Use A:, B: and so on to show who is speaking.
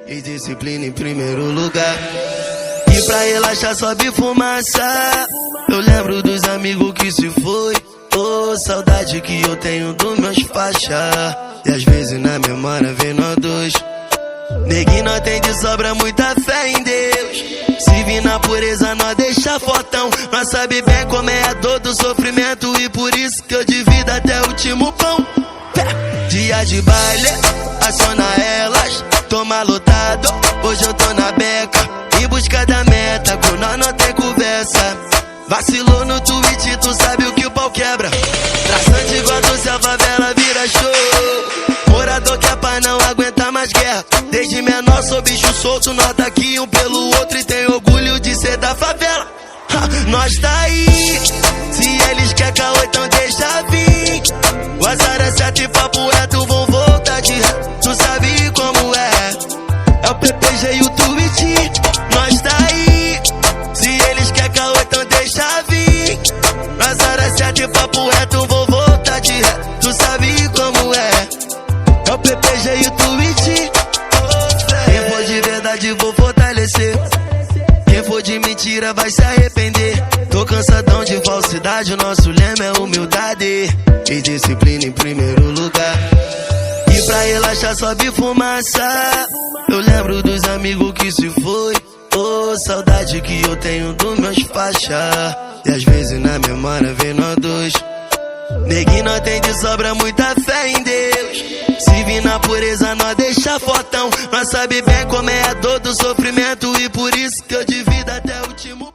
A: E disciplina em primeiro lugar. E pra relaxar sobe fumaça. Eu lembro dos amigos que se foi. Oh, saudade que eu tenho dos meus faixa. E às vezes na memória vem nós dois. Neguinho, nós tem de sobra muita fé em Deus. Se vir na pureza, nós deixa fortão. Nós sabe bem como é a dor do sofrimento. E por isso que eu divido até o último pão. Dia de baile, aciona elas. Toma lotado, hoje eu tô na beca. Em busca da meta, com nós não tem conversa. Vacilou no tweet, tu sabe o que o pau quebra. Traçante igual do céu, favela vira show. Morador que é pra não aguentar mais guerra. Desde menor sou bicho solto, nota aqui um pelo outro. E tem orgulho de ser da favela. Nós tá aí, se eles querem caô, então deixa vir. O azar é certo e papo reto, vão voltar de ré. Tu sabe como é o PPG e o tweet. Nós tá aí, se eles querem caô, então deixa vir. O azar é certo e papo reto, vão voltar de ré. Tu sabe como é o PPG e o tweet. Quem for de verdade vou fortalecer. Quem for de mentira vai se arrepender. Tô cansadão de falsidade, o nosso lema é humildade. E disciplina em primeiro lugar. E pra relaxar sobe fumaça. Eu lembro dos amigos que se foi. Oh, saudade que eu tenho dos meus faixa. E às vezes na memória vem nós dois. Neguinho, nós tem de sobra muita fé em Deus. Se vir na pureza, nós deixa fortão. Nós sabe bem como é a dor do sofrimento. E por isso que eu divido até o último